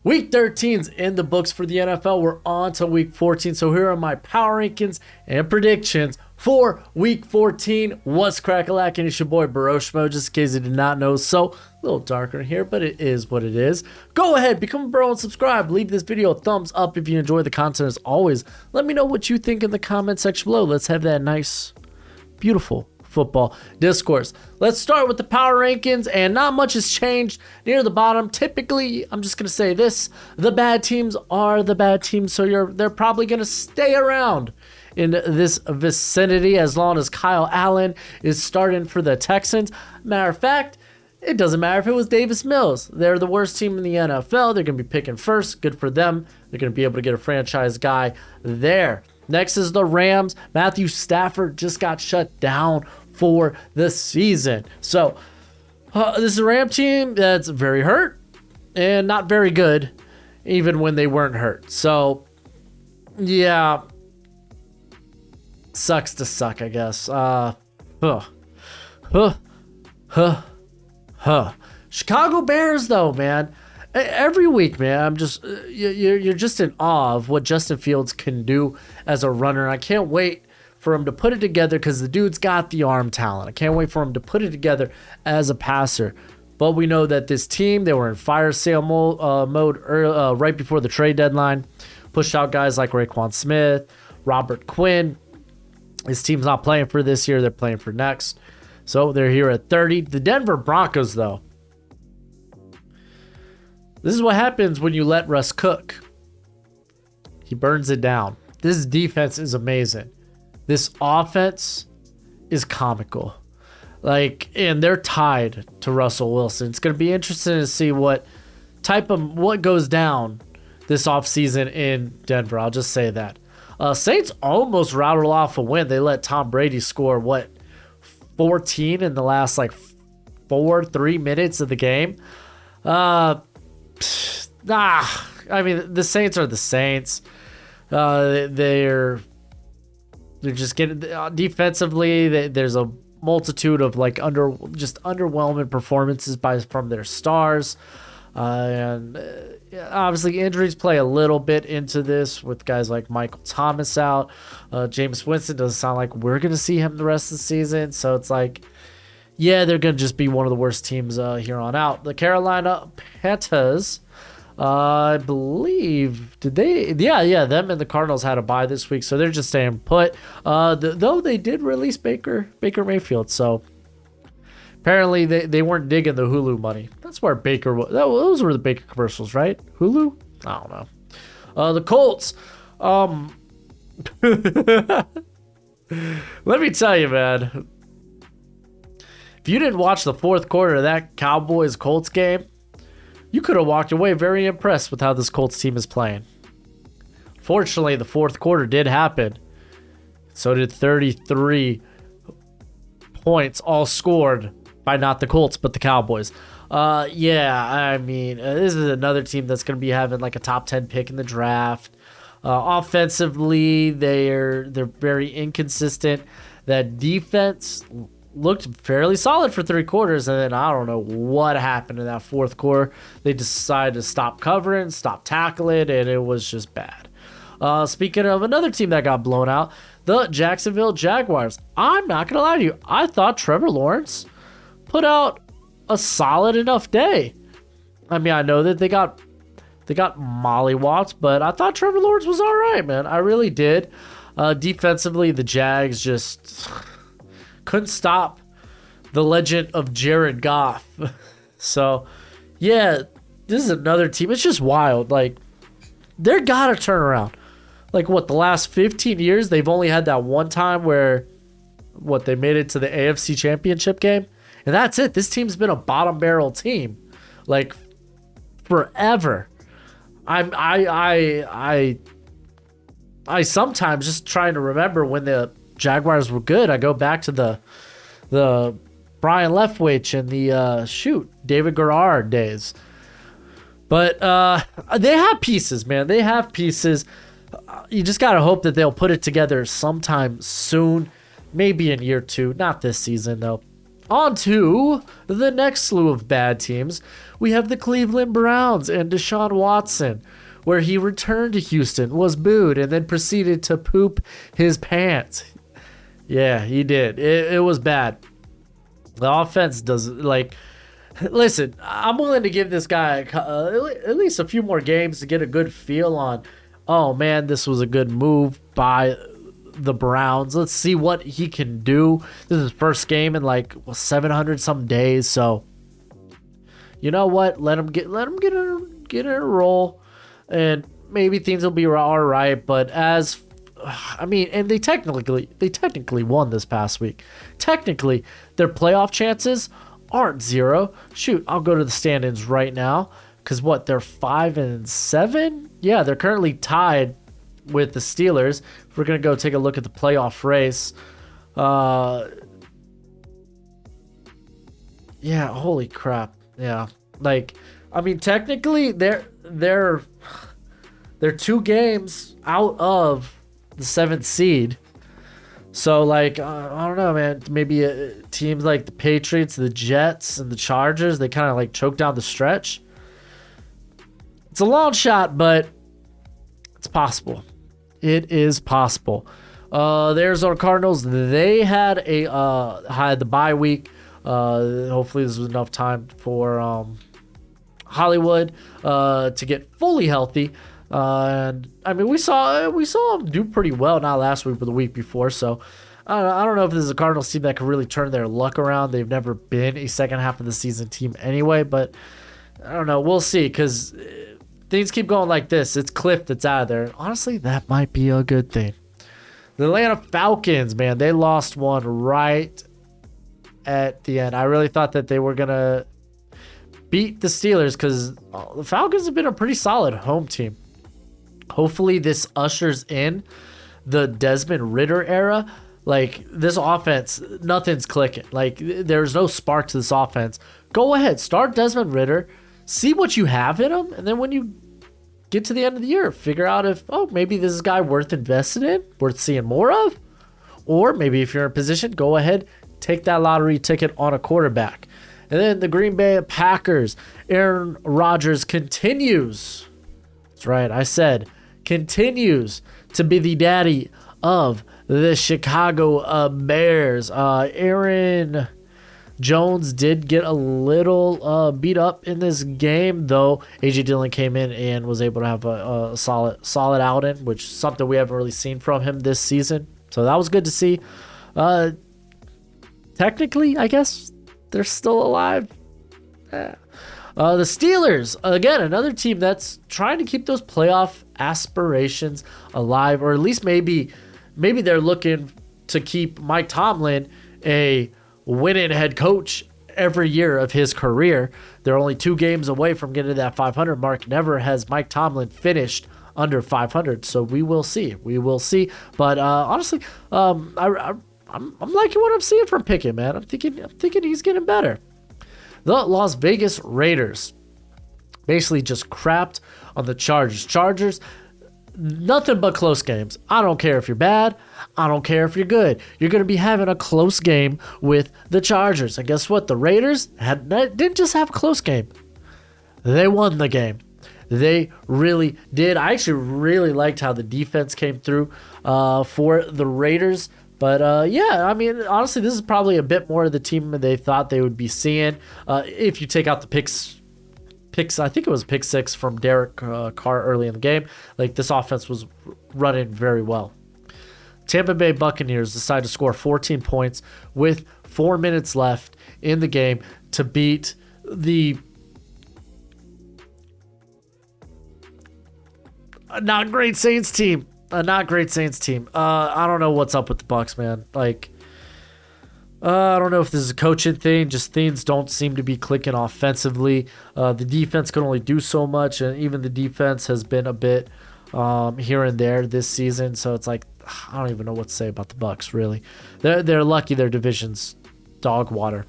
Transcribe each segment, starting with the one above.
Week 13's in the books for the NFL. We're on to week 14. So here are my power rankings and predictions for week 14. What's crack-a-lackin'? It's your boy Broshmo, just in case you did not know. So a little darker in here, but it is what it is. Go ahead, become a bro and subscribe. Leave this video a thumbs up if you enjoy the content. As always, let me know what you think in the comment section below. Let's have that nice, beautiful football discourse. Let's start with the power rankings, and not much has changed near the bottom. Typically, I'm just gonna say this: the bad teams are the bad teams, so they're probably gonna stay around in this vicinity as long as Kyle Allen is starting for the Texans. Matter of fact, it doesn't matter if it was Davis Mills. They're the worst team in the NFL. They're gonna be picking first. Good for them. They're gonna be able to get a franchise guy there. Next is the Rams. Matthew Stafford just got shut down for the season. So this is a Ram team that's very hurt and not very good, even when they weren't hurt. So yeah, sucks to suck, I guess. Chicago Bears, though, man. Every week, man, I'm just you're just in awe of what Justin Fields can do as a runner. I can't wait for him to put it together because the dude's got the arm talent. I can't wait for him to put it together as a passer. But we know that this team, they were in fire sale mode right before the trade deadline. Pushed out guys like Raekwon Smith, Robert Quinn. His team's not playing for this year. They're playing for next. So they're here at 30. The Denver Broncos, though. This is what happens when you let Russ cook. He burns it down. This defense is amazing. This offense is comical. And they're tied to Russell Wilson. It's going to be interesting to see what goes down this offseason in Denver. I'll just say that. Saints almost rattled off a win. They let Tom Brady score, 14 in the last 3 minutes of the game. I mean, the Saints are the Saints. They're just getting defensively. There's a multitude of underwhelming performances from their stars, and obviously injuries play a little bit into this with guys like Michael Thomas out. Jameis Winston doesn't sound like we're gonna see him the rest of the season, so it's they're gonna just be one of the worst teams here on out. The Carolina Panthers. I believe, did they? Yeah, them and the Cardinals had a bye this week, so they're just staying put. Though they did release Baker Mayfield, so apparently they weren't digging the Hulu money. That's where Baker was. Those were the Baker commercials, right? Hulu? I don't know. The Colts. Let me tell you, man. If you didn't watch the fourth quarter of that Cowboys-Colts game, you could have walked away very impressed with how this Colts team is playing. Fortunately, the fourth quarter did happen. So did 33 points, all scored by not the Colts, but the Cowboys. This is another team that's going to be having a top 10 pick in the draft. Offensively, they're very inconsistent. That defense looked fairly solid for 3 quarters, and then I don't know what happened in that fourth quarter. They decided to stop covering, stop tackling, and it was just bad. Speaking of another team that got blown out, the Jacksonville Jaguars. I'm not gonna lie to you, I thought Trevor Lawrence put out a solid enough day. I mean, I know that they got mollywopped, but I thought Trevor Lawrence was all right, man. I really did. Defensively, the Jags just couldn't stop the legend of Jared Goff. So, yeah, this is another team. It's just wild. They're gotta turn around. The last 15 years, they've only had that one time where, they made it to the AFC Championship game. And that's it. This team's been a bottom barrel team. Forever. I sometimes just trying to remember when the Jaguars were good. I go back to the Brian Leftwich and the David Garrard days. But they have pieces, man. They have pieces. You just got to hope that they'll put it together sometime soon. Maybe in year 2. Not this season, though. On to the next slew of bad teams. We have the Cleveland Browns and Deshaun Watson, where he returned to Houston, was booed, and then proceeded to poop his pants. Yeah, he did. It was bad. The offense does, like, listen, I'm willing to give this guy at least a few more games to get a good feel on, oh man, this was a good move by the Browns. Let's see what he can do. This is his first game in like 700 some days, so you know what? Let him get in a roll, and maybe things will be all right. But and they technically won this past week. Technically, their playoff chances aren't zero. Shoot, I'll go to the standings right now, because they're 5-7. Yeah, they're currently tied with the Steelers. If we're gonna go take a look at the playoff race, yeah, holy crap, yeah. Like, technically they're 2 games out of the 7th seed. So, like, I don't know, man. Maybe teams like the Patriots, the Jets, and the Chargers, they kind of like choke down the stretch. It's a long shot, but it's possible. It is possible. The Arizona Cardinals, they had the bye week. Hopefully this was enough time for Hollywood to get fully healthy. And we saw them do pretty well, not last week but the week before. So I don't know if this is a Cardinals team that can really turn their luck around. They've never been a second half of the season team anyway, but I don't know. We'll see, because things keep going like this. It's Cliff that's out of there. And honestly, that might be a good thing. The Atlanta Falcons, man, they lost one right at the end. I really thought that they were going to beat the Steelers, because the Falcons have been a pretty solid home team. Hopefully this ushers in the Desmond Ridder era. Like, this offense, nothing's clicking. Like, there's no spark to this offense. Go ahead, start Desmond Ridder, see what you have in him, and then when you get to the end of the year, figure out if, maybe this is a guy worth investing in, worth seeing more of. Or maybe if you're in a position, go ahead, take that lottery ticket on a quarterback. And then the Green Bay Packers, Aaron Rodgers continues. That's right, I said continues to be the daddy of the Chicago Bears. Aaron Jones did get a little beat up in this game, though. A.J. Dillon came in and was able to have a solid outing, which is something we haven't really seen from him this season. So that was good to see. Technically, I guess they're still alive. The Steelers, again, another team that's trying to keep those playoff aspirations alive, or at least maybe they're looking to keep Mike Tomlin a winning head coach every year of his career. They're only 2 games away from getting to that 500 mark. Never has Mike Tomlin finished under 500, so we will see. But honestly, I'm liking what I'm seeing from Pickett, man. I'm thinking he's getting better. The Las Vegas Raiders basically just crapped on the Chargers. Chargers, nothing but close games. I don't care if you're bad. I don't care if you're good. You're going to be having a close game with the Chargers. And guess what? The Raiders didn't just have a close game. They won the game. They really did. I actually really liked how the defense came through for the Raiders. But yeah, honestly, this is probably a bit more of the team they thought they would be seeing. If you take out the picks, I think it was pick 6 from Derek Carr early in the game. Like, this offense was running very well. Tampa Bay Buccaneers decided to score 14 points with 4 minutes left in the game to beat the not great Saints team. I don't know what's up with the Bucs, man. Like, I don't know if this is a coaching thing. Just things don't seem to be clicking offensively. The defense can only do so much, and even the defense has been a bit here and there this season. So it's like, I don't even know what to say about the Bucs, really. They're lucky their division's dog water.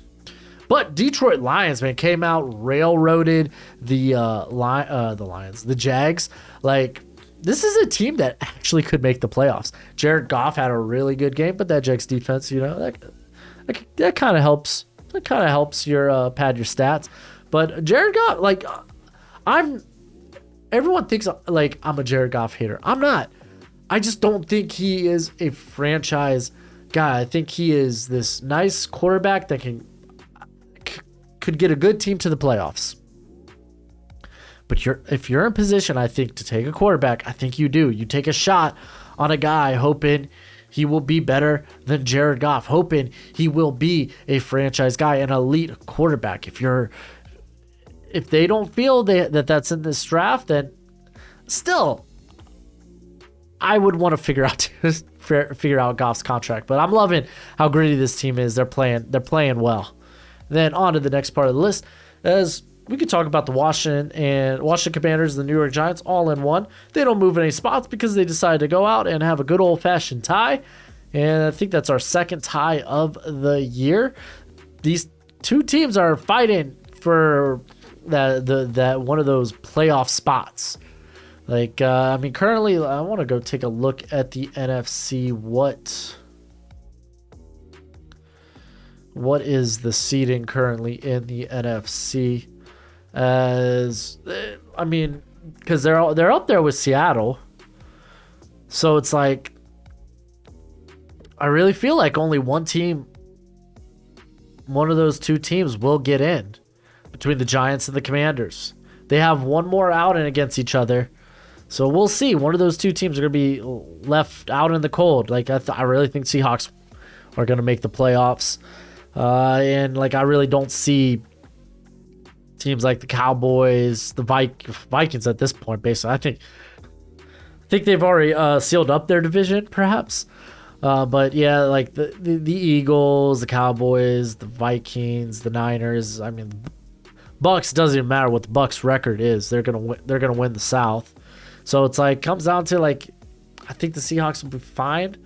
But Detroit Lions, man, came out, railroaded the Lions, the Jags. Like, this is a team that actually could make the playoffs. Jared Goff had a really good game, but that Jags defense, that kind of helps That kind of helps your pad your stats. But Jared Goff, like, everyone thinks like I'm a Jared Goff hater. I'm not. I just don't think he is a franchise guy. I think he is this nice quarterback that could get a good team to the playoffs. But if you're in position, I think, to take a quarterback, I think you do. You take a shot on a guy hoping he will be better than Jared Goff, hoping he will be a franchise guy, an elite quarterback. If they don't feel that's in this draft, then still, I would want to figure out Goff's contract. But I'm loving how gritty this team is. They're playing well. Then on to the next part of the list, as we could talk about the Washington Commanders and the New York Giants all in one. They don't move any spots because they decided to go out and have a good old-fashioned tie. And I think that's our second tie of the year. These two teams are fighting for that one of those playoff spots. Like, currently, I want to go take a look at the NFC. What is the seeding currently in the NFC? Because they're up there with Seattle, so it's like I really feel like only one of those two teams will get in between the Giants and the Commanders. They have one more out and against each other, so we'll see. One of those two teams are going to be left out in the cold. Like I really think Seahawks are going to make the playoffs, and like I really don't see teams like the Cowboys, the Vikings at this point, basically. I think they've already sealed up their division, perhaps. But yeah, like the Eagles, the Cowboys, the Vikings, the Niners. The Bucks, doesn't even matter what the Bucks record is. They're gonna win the South. So it's like comes down to like I think the Seahawks will be fine.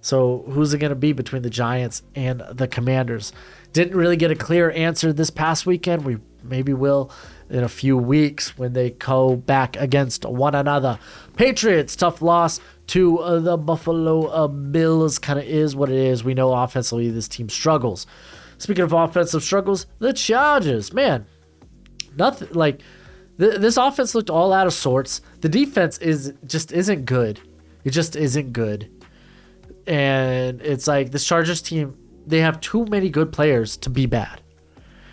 So who's it gonna be between the Giants and the Commanders? Didn't really get a clear answer this past weekend. We maybe will in a few weeks when they go back against one another. Patriots, tough loss to the Buffalo Bills. Kind of is what it is. We know offensively this team struggles. Speaking of offensive struggles, the Chargers, man, nothing like this offense looked all out of sorts. The defense isn't good. It just isn't good. And it's like this Chargers team, they have too many good players to be bad.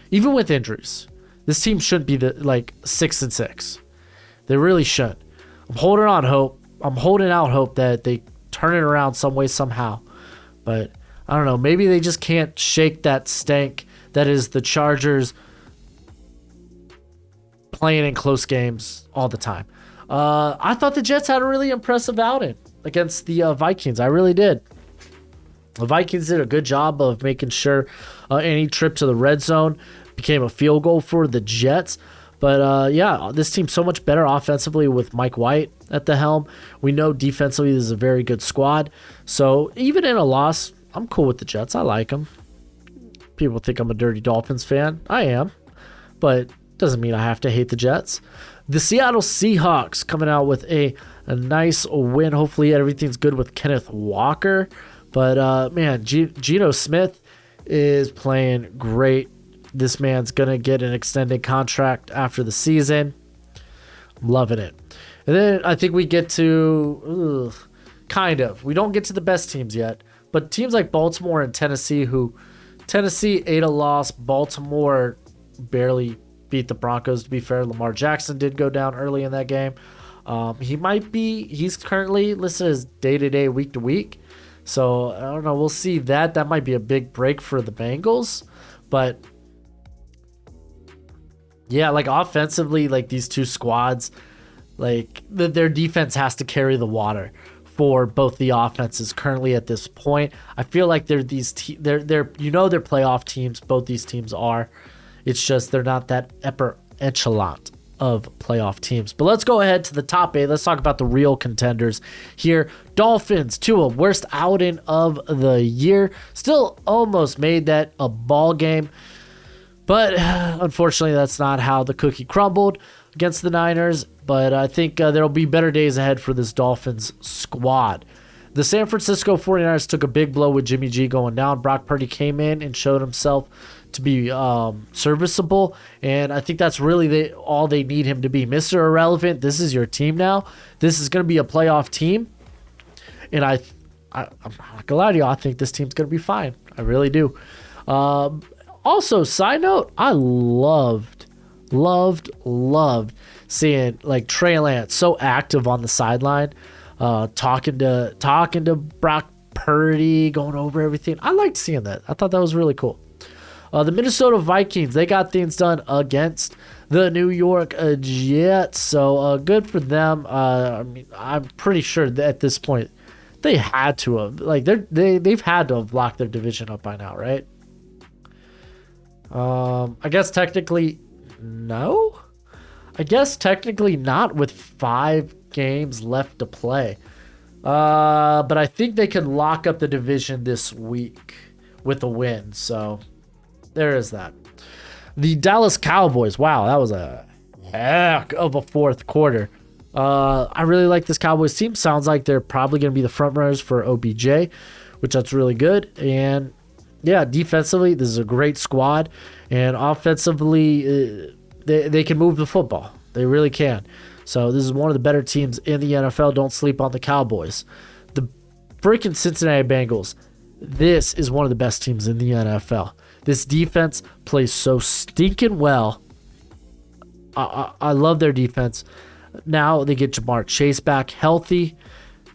Even with injuries, this team should be 6-6. They really should. I'm holding out hope that they turn it around some way, somehow. But I don't know. Maybe they just can't shake that stank that is the Chargers playing in close games all the time. I thought the Jets had a really impressive outing against the Vikings. I really did. The Vikings did a good job of making sure any trip to the red zone became a field goal for the Jets. But this team's so much better offensively with Mike White at the helm. We know defensively this is a very good squad. So even in a loss, I'm cool with the Jets. I like them. People think I'm a dirty Dolphins fan. I am. But doesn't mean I have to hate the Jets. The Seattle Seahawks coming out with a nice win. Hopefully everything's good with Kenneth Walker. But, Geno Smith is playing great. This man's going to get an extended contract after the season. I'm loving it. And then I think we get to, we don't get to the best teams yet. But teams like Baltimore and Tennessee, Tennessee ate a loss. Baltimore barely beat the Broncos, to be fair. Lamar Jackson did go down early in that game. He's currently listed as day-to-day, week-to-week. So, I don't know. We'll see that. That might be a big break for the Bengals. But, yeah, like offensively, like these two squads, like their defense has to carry the water for both the offenses currently at this point. I feel like they're they're playoff teams. Both these teams are. It's just they're not that upper echelon of playoff teams. But let's go ahead to the top 8. Let's talk about the real contenders here. Dolphins, Tua, worst outing of the year. Still almost made that a ball game. But unfortunately, that's not how the cookie crumbled against the Niners. But I think there'll be better days ahead for this Dolphins squad. The San Francisco 49ers took a big blow with Jimmy G going down. Brock Purdy came in and showed himself to be serviceable, and I think that's really all they need him to be. Mr. Irrelevant, this is your team now. This is going to be a playoff team, and I'm not gonna lie to you, I think this team's going to be fine. I really do. Also, side note, I loved seeing like Trey Lance so active on the sideline, talking to Brock Purdy, going over everything. I liked seeing that. I thought that was really cool. The Minnesota Vikings, they got things done against the New York Jets, so good for them. I mean, I'm pretty sure that at this point they had to have, like, they've had to have locked their division up by now, right? I guess technically no. I guess technically not with 5 games left to play. But I think they can lock up the division this week with a win. So there is that. The Dallas Cowboys. Wow, that was a heck of a fourth quarter. I really like this Cowboys team. Sounds like they're probably going to be the front runners for OBJ, which that's really good. And yeah, defensively, this is a great squad. And offensively, they can move the football. They really can. So this is one of the better teams in the NFL. Don't sleep on the Cowboys. The freaking Cincinnati Bengals. This is one of the best teams in the NFL. This defense plays so stinking well. I love their defense. Now they get Jamar Chase back healthy.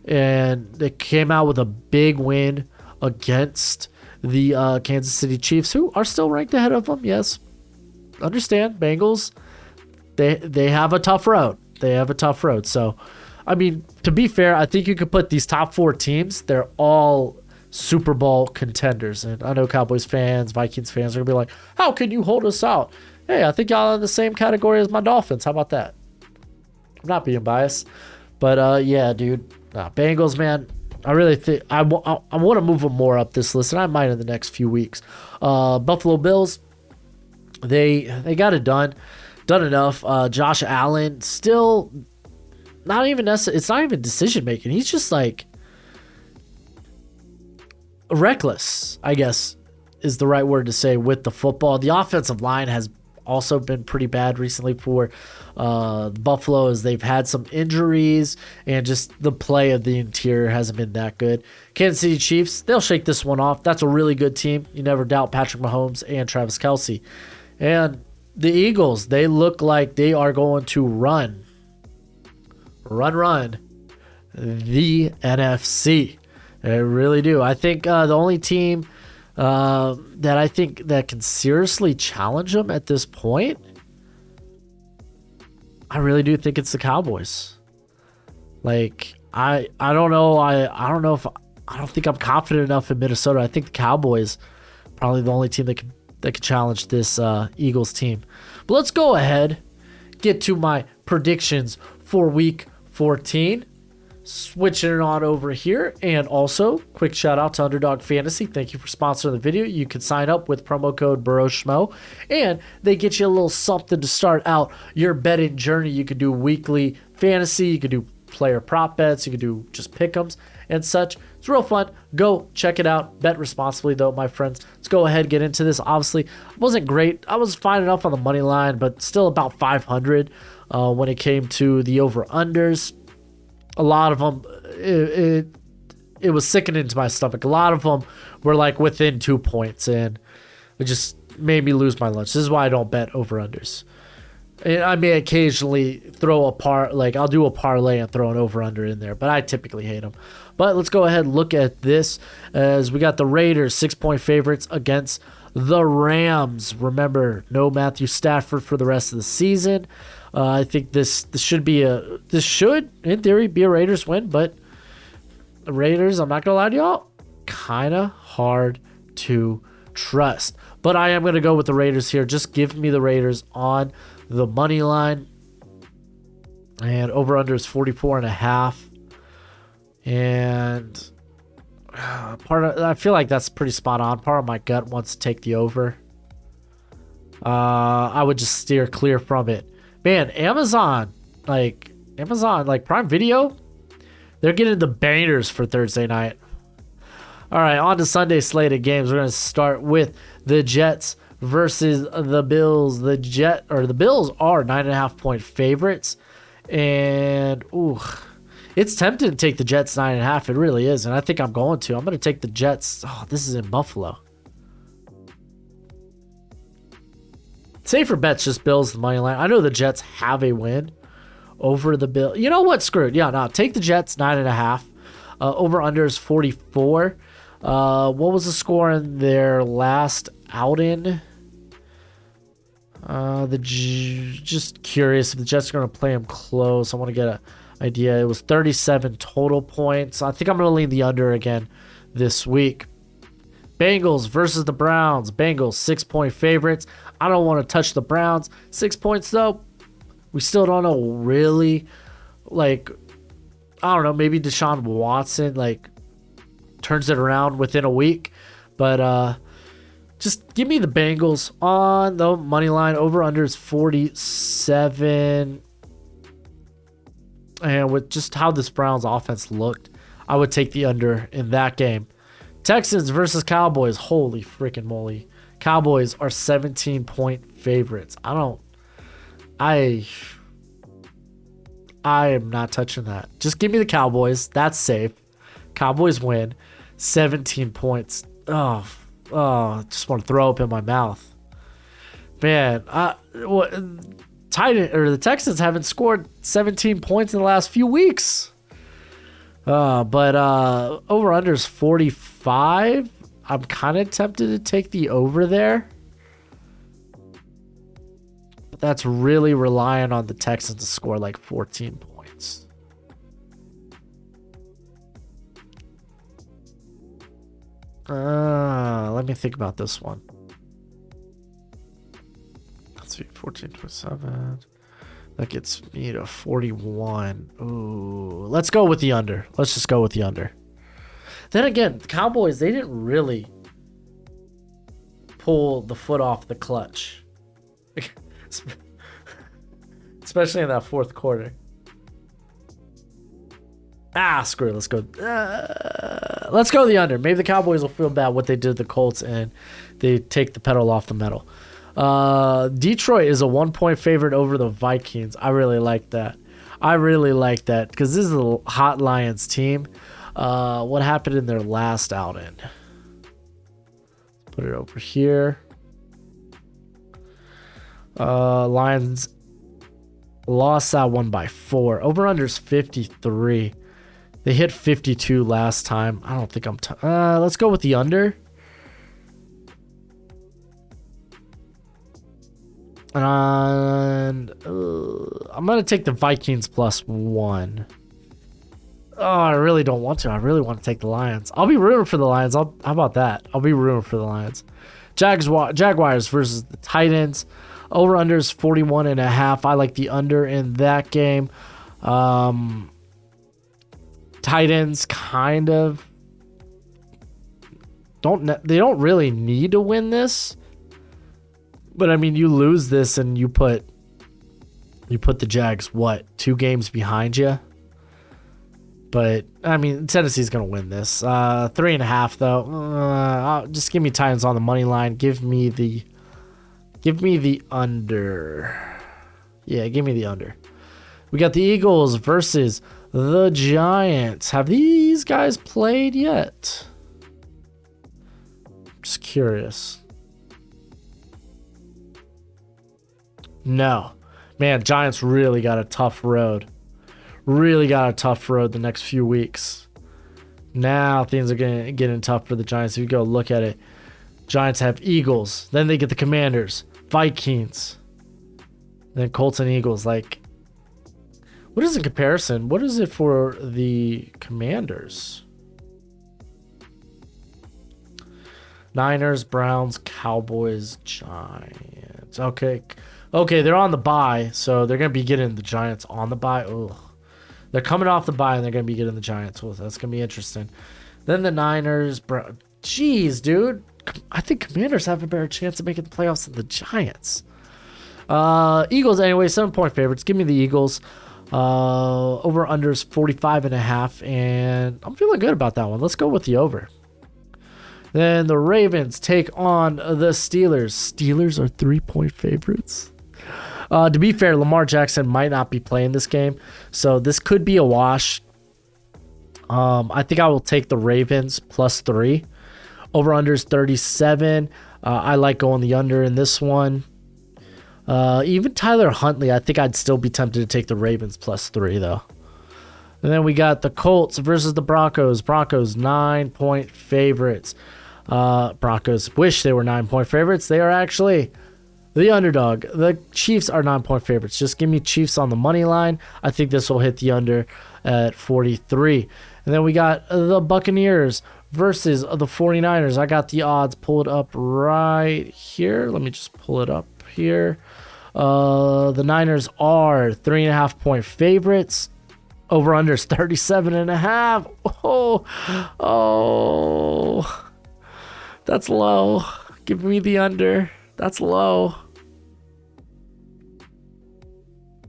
And they came out with a big win against the Kansas City Chiefs, who are still ranked ahead of them. Yes, understand. Bengals, they have a tough road. They have a tough road. So, I mean, to be fair, I think you could put these top 4 teams. They're all Super Bowl contenders. And I know Cowboys fans, Vikings fans are going to be like, how can you hold us out? Hey, I think y'all are in the same category as my Dolphins. How about that? I'm not being biased. But, yeah, dude. Bengals, man. I really think I want to move them more up this list, and I might in the next few weeks. Buffalo Bills, they got it done enough. Josh Allen still not even necessary. It's not even decision making. He's just like reckless, I guess is the right word to say, with the football. The offensive line has also been pretty bad recently for Buffalo, as they've had some injuries and just the play of the interior hasn't been that good. Kansas City Chiefs, they'll shake this one off. That's a really good team. You never doubt Patrick Mahomes and Travis Kelce. And the Eagles, they look like they are going to run the NFC. They really do. I think the only team that I think that can seriously challenge them at this point, I really do think it's the Cowboys. Like, I don't know. I don't know if I don't think I'm confident enough in Minnesota. I think the Cowboys probably the only team that could challenge this Eagles team. But let's go ahead, get to my predictions for Week 14. Switching it on over here, and also quick shout out to Underdog Fantasy. Thank you for sponsoring the video. You can sign up with promo code Broshmo, and they get you a little something to start out your betting journey. You could do weekly fantasy, you could do player prop bets, you could do just pick'ems and such. It's real fun. Go check it out. Bet responsibly though, my friends. Let's go ahead and get into this. Obviously, it wasn't great. I was fine enough on the money line, but still about 500 when it came to the over-unders. A lot of them, it was sickening to my stomach. A lot of them were like within 2 points, and it just made me lose my lunch. This is why I don't bet over-unders. And I may occasionally throw I'll do a parlay and throw an over-under in there, but I typically hate them. But let's go ahead and look at this, as we got the Raiders 6-point favorites against the Rams. Remember, no Matthew Stafford for the rest of the season. I think this should in theory be a Raiders win, but the Raiders, I'm not gonna lie to y'all, kind of hard to trust. But I am gonna go with the Raiders here. Just give me the Raiders on the money line, and over under is 44.5. And I feel like that's pretty spot on. Part of my gut wants to take the over. I would just steer clear from it. Man, Amazon, like Prime Video, they're getting the bangers for Thursday night. All right, on to Sunday slate of games. We're going to start with the Jets versus the Bills. The Bills are 9.5-point favorites, and it's tempting to take the Jets 9.5. It really is, and I think I'm going to. I'm going to take the Jets. Oh, this is in Buffalo. Safer bet's just Bills the money line. I know the Jets have a win over the Bills. You know what? Screw it. Yeah, no, take the Jets 9.5. Over under is 44. What was the score in their last outing? Just curious if the Jets are going to play them close. I want to get an idea. It was 37 total points. I think I'm going to lean the under again this week. Bengals versus the Browns. Bengals 6-point favorites. I don't want to touch the Browns. 6 points though. We still don't know really. Like, I don't know. Maybe Deshaun Watson turns it around within a week. But just give me the Bengals on the money line. Over under is 47. And with just how this Browns offense looked, I would take the under in that game. Texans versus Cowboys. Holy freaking moly. Cowboys are 17-point favorites. I am not touching that. Just give me the Cowboys. That's safe. Cowboys win. 17 points. Oh, just want to throw up in my mouth. Man, the Texans haven't scored 17 points in the last few weeks. But over under is 45. I'm kind of tempted to take the over there. But that's really relying on the Texans to score 14 points. Let me think about this one. Let's see, 14-27. That gets me to 41. Ooh, let's go with the under. Let's just go with the under. Then again, the Cowboys, they didn't really pull the foot off the clutch. Especially in that fourth quarter. Screw it. Let's go. Let's go the under. Maybe the Cowboys will feel bad what they did to the Colts and they take the pedal off the metal. Detroit is a 1-point favorite over the Vikings. I really like that. Because this is a hot Lions team. What happened in their last outing? Put it over here. Lions lost that one by 4. Over under's 53. They hit 52 last time. I don't think let's go with the under. And I'm going to take the Vikings +1. Oh, I really don't want to. I really want to take the Lions. I'll be rooting for the Lions. How about that? I'll be rooting for the Lions. Jaguars versus the Titans. Over under is 41.5. I like the under in that game. Titans kind of don't really need to win this. But I mean, you lose this and you put the Jags 2 games behind you. But I mean, Tennessee's gonna win this. 3.5 though. Just give me Titans on the money line. Give me the under. Yeah, give me the under. We got the Eagles versus the Giants. Have these guys played yet? Just curious. No. Man, Giants really got a tough road. The next few weeks. Now things are getting tough for the Giants. If you go look at it, Giants have Eagles. Then they get the Commanders, Vikings, then Colts and Eagles. What is in comparison? What is it for the Commanders? Niners, Browns, Cowboys, Giants. Okay, they're on the bye, so they're going to be getting the Giants on the bye. Ugh. They're coming off the bye, and they're going to be getting the Giants. Well, that's going to be interesting. Then the Niners. Jeez, dude. I think Commanders have a better chance of making the playoffs than the Giants. Eagles, anyway, 7-point favorites. Give me the Eagles. Over unders 45.5, and I'm feeling good about that one. Let's go with the over. Then the Ravens take on the Steelers. Steelers are 3-point favorites. To be fair, Lamar Jackson might not be playing this game, so this could be a wash. I think I will take the Ravens +3. Over-under is 37. I like going the under in this one. Even Tyler Huntley, I think I'd still be tempted to take the Ravens +3, though. And then we got the Colts versus the Broncos. Broncos 9-point favorites. Broncos wish they were 9-point favorites. They are actually the underdog. The Chiefs are 9-point favorites. Just give me Chiefs on the money line. I think this will hit the under at 43. And then we got the Buccaneers versus the 49ers. I got the odds pulled up right here. Let me just pull it up here. The Niners are 3.5-point favorites. Over under is 37.5. Oh, that's low. Give me the under. That's low.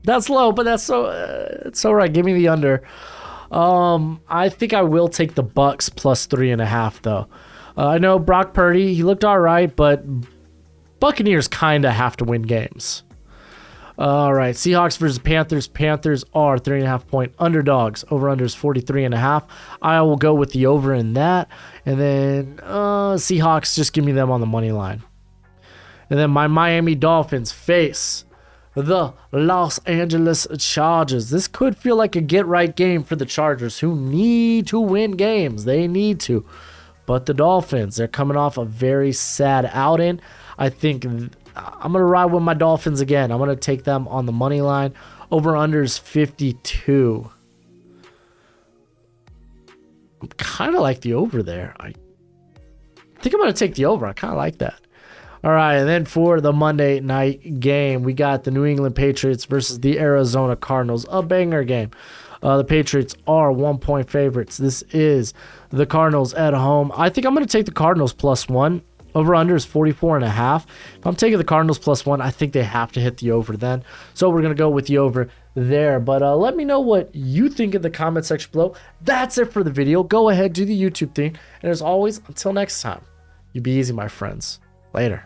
That's low, but that's so it's all right. Give me the under. I think I will take the Bucks +3.5 though. I know Brock Purdy, he looked all right, but Buccaneers kind of have to win games. All right, Seahawks versus Panthers. Panthers are 3.5-point underdogs. Over-under is 43.5. I will go with the over in that. And then Seahawks, just give me them on the money line. And then my Miami Dolphins face the Los Angeles Chargers. This could feel like a get-right game for the Chargers, who need to win games. They need to. But the Dolphins, they're coming off a very sad outing. I think I'm going to ride with my Dolphins again. I'm going to take them on the money line. Over-under is 52. I kind of like the over there. I think I'm going to take the over. I kind of like that. All right, and then for the Monday night game, we got the New England Patriots versus the Arizona Cardinals. A banger game. The Patriots are 1-point favorites. This is the Cardinals at home. I think I'm going to take the Cardinals +1. Over-under is 44.5. If I'm taking the Cardinals +1, I think they have to hit the over then. So we're going to go with the over there. But let me know what you think in the comment section below. That's it for the video. Go ahead, do the YouTube thing. And as always, until next time, you be easy, my friends. Later.